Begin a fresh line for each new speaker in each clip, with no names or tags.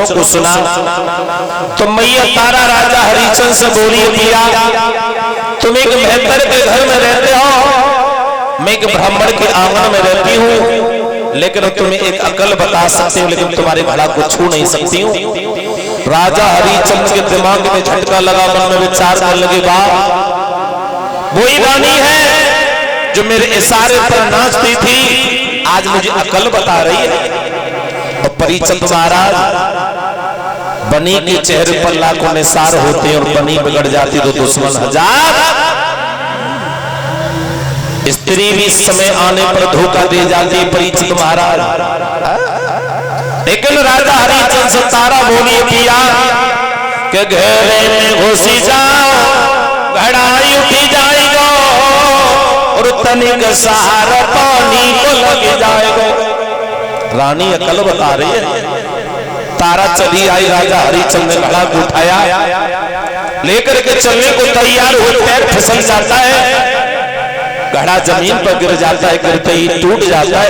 को सुना तो मैया तारा राजा हरिचंद से बोली, पिया तुम एक मेहतर के घर में रहते हो, मैं एक ब्राह्मण के आंगन में रहती हूँ, लेकिन तुम्हें एक अकल बता सकती हूँ, लेकिन तुम्हारे घड़ा को छू नहीं सकती हूँ। राजा हरिचंद के दिमाग में झटका लगा, मन में विचार करने लगे, बाप वही रानी है जो मेरे इशारे पर नाचती थी, आज मुझे अकल बता रही है। और परिचंद महाराज, बनी के चेहरे पर लाखों निसार होते और बनी बिगड़ जाती तो दुश्मन हजार। स्त्री भी समय आने पर धोखा दे जाती परिचंद महाराज। लेकिन राजा हरिचंद से तारा बोली, पिया के घेरे में घुसी जाओ, घड़ाई उठी जाएगा और तनिक सहारा पानी को लग जाएगा। रानी अकल बता रही है। तारा चली आई, राजा हरिचंद ने घड़ा को उठाया, लेकर के चलने को तैयार हो, पैर फिसल जाता है, घड़ा जमीन पर गिर जाता है, गिरते ही टूट जाता है।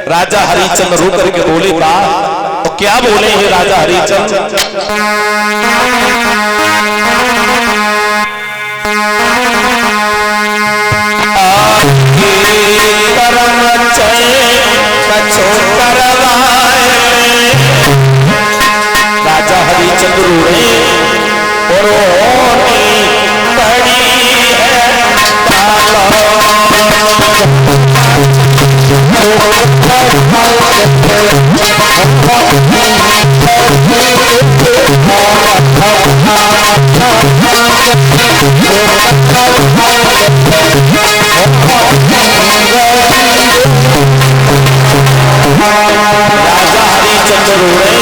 राजा हरिचंद रो करके बोले, बा तो क्या बोले हैं राजा हरिचंद? राजा हरिचंद रोए और रोनी पड़ी है राजा हरिचंद रोए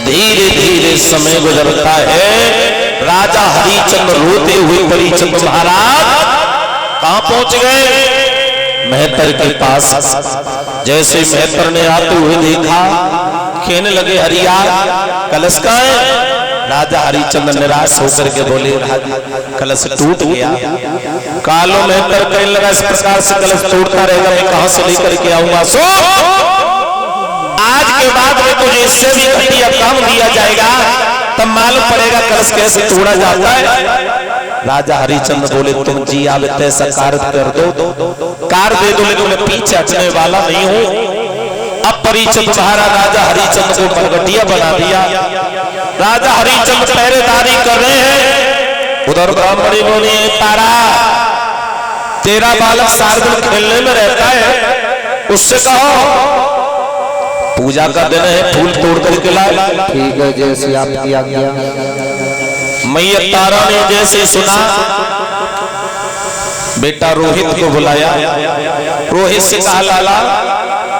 धीरे धीरे समय गुजरता है। राजा हरिचंद्र रोते हुए परीक्षित महाराज कहां पहुंच गए? मेहतर के पास। जैसे मेहतर ने आते हुए देखा, कहने लगे हरिया कलश का है? राजा हरिचंद्र निराश होकर के बोले कलश टूट गया। कालो मेहतर कहने लगा इस प्रकार से कलश टूटता रहेगा मैं कहां से लेकर के आऊंगा? सो आज के बाद में तुझे इससे भी घटिया काम दिया जाएगा, तब मालूम पड़ेगा कलश कैसे तोड़ा जाता है। राजा हरिचंद्र बोले तुम जी आवे ऐसा कार्य कर दो, कार दे दो, लेकिन मैं पीछे हटने वाला नहीं हूं। अब परीक्षित महाराज राजा हरिचंद्र को मरघटिया बना दिया। राजा हरिचंद्र पहरेदारी कर रहे हैं। उधर ब्राह्मणी बोली तारा तेरा बालक सारा दिन खेलने में रहता है, उससे कहो पूजा का दिन है फूल तोड़ करके लाए।
ठीक है जैसे आपकी आज्ञा।
मैया तारा ने जैसे सुना, बेटा रोहित को बुलाया। रोहित से कहा लाला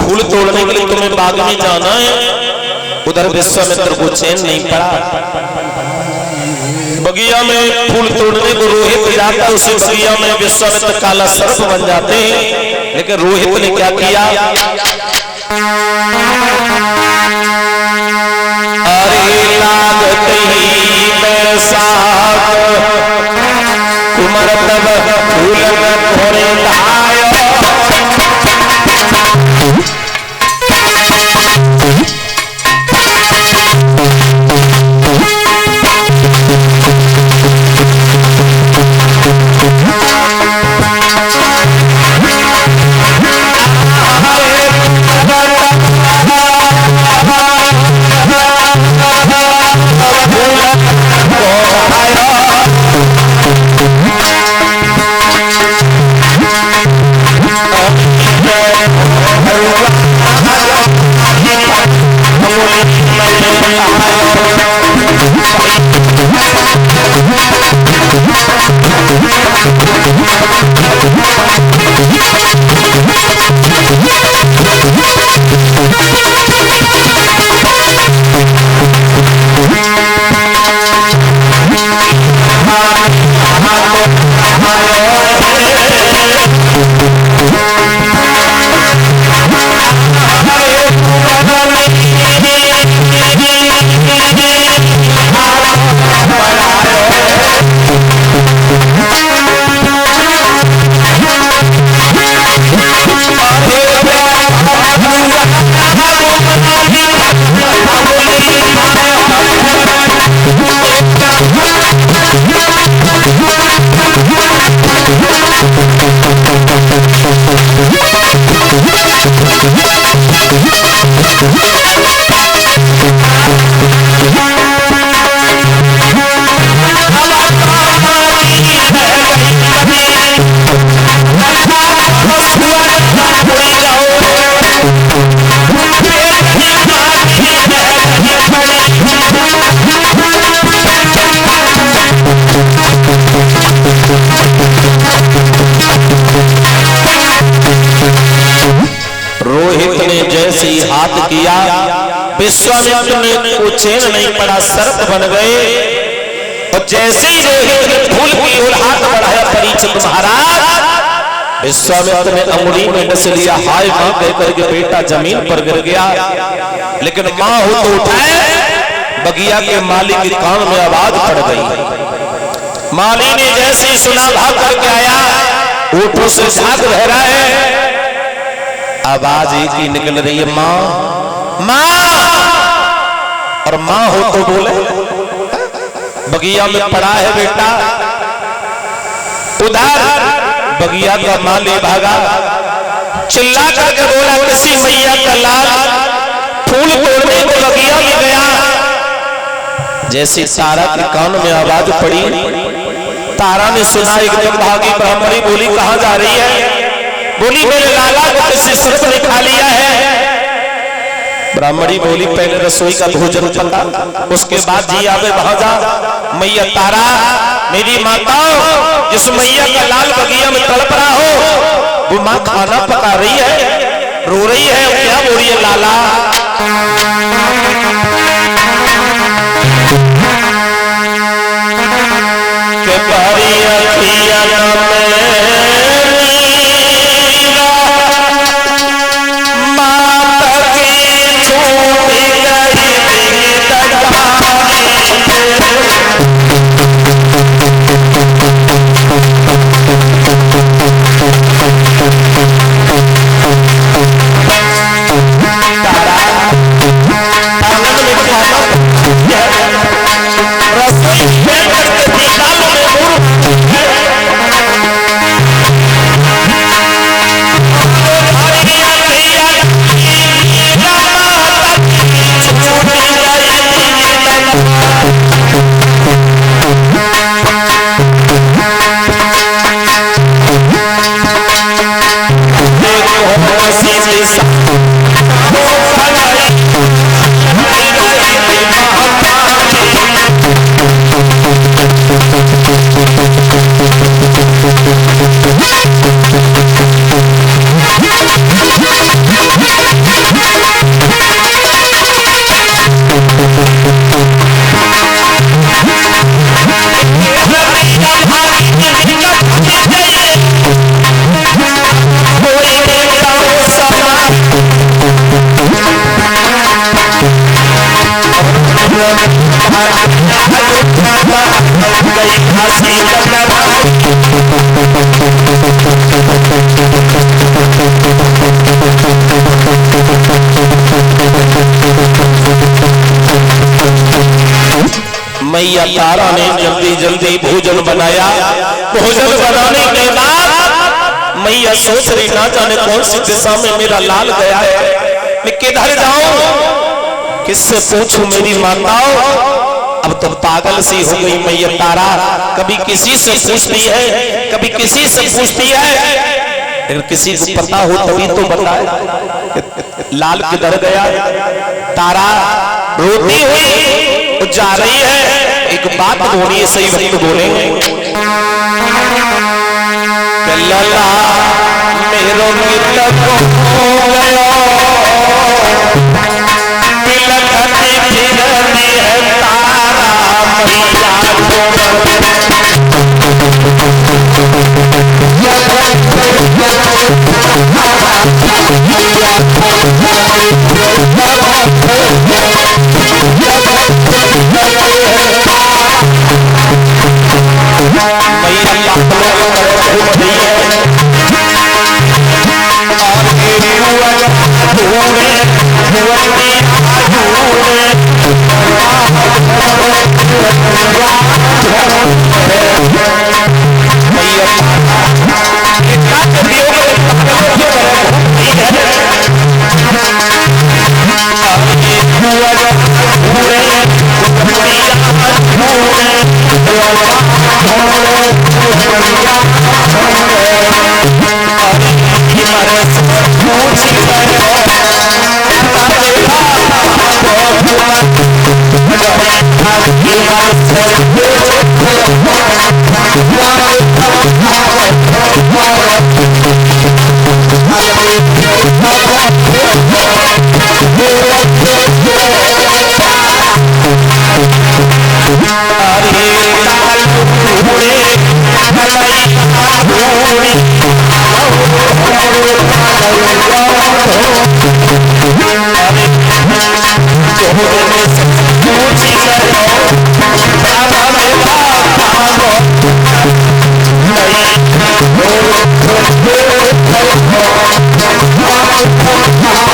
फूल तोड़ने के लिए तुम्हें बाग में जाना है। उधर विश्वामित्र को चैन नहीं पड़ा। बगिया में फूल तोड़ने को रोहित जाता, उसी बगिया में विश्वामित्र काला सर्प बन जाते हैं। लेकिन रोहित ने क्या किया? अरे लागत ही बैसाख कुमर तब फूल थोड़े धायो। रोहित ने जैसे ही हाथ किया, विश्वामित्र को चैन नहीं पड़ा, सर्प बन गए। और जैसे ही रोहित ने फूल की ओर हाथ बढ़ाया परीक्षित महाराज, विश्वामित्र ने अंगुली में डस लिया। हाय मां कहकर के बेटा जमीन पर गिर गया। लेकिन मां हो तो उठाए, बगिया के माली के कान में आवाज पड़ गई। माली ने जैसे ही सुना भाग करके आया, ऊँटों से झाग रह रहा है, आवाज एक ही निकल रही है मां मां। और मां हो तो बोले बगिया में पड़ा है बेटा। उधर बगिया का माली भागा, चिल्ला करके बोला किसी मैया का लाल फूल तोड़ने को बगिया में गया। जैसे तारा के कान में आवाज पड़ी, तारा ने सुना, एकदम भागी। ब्राह्मणी बोली कहां जा रही है? बोली मेरे लाला को किसी सर्प ने खा लिया है। ब्राह्मणी बोली पहले रसोई का भोजन पका, उसके बाद जी आवे वहां जा। मैया तारा मेरी माता, जिस मैया का लाल बगिया में तड़प रहा हो, वो माँ खाना पका रही है, रो रही है, क्या बोल रही है लाला? मैया तारा ने जल्दी जल्दी भोजन बनाया। भोजन बनाने के बाद मैया सोच रही ना जाने कौन सी दिशा में मेरा लाल गया है, मैं किधर जाऊं, किससे पूछूं मेरी माताओं। अब तो पागल सी हो गई मैया तारा, कभी किसी से पूछती है कभी किसी से पूछती है, लेकिन किसी को पता हो तभी तो बताए लाल किधर गया। तारा रोती हुई जा रही है, एक बात बोलिए सही वक्त बोलेंगे। लला मेरो मिलत हो गयो, बिलखती फिरती है तारा मैया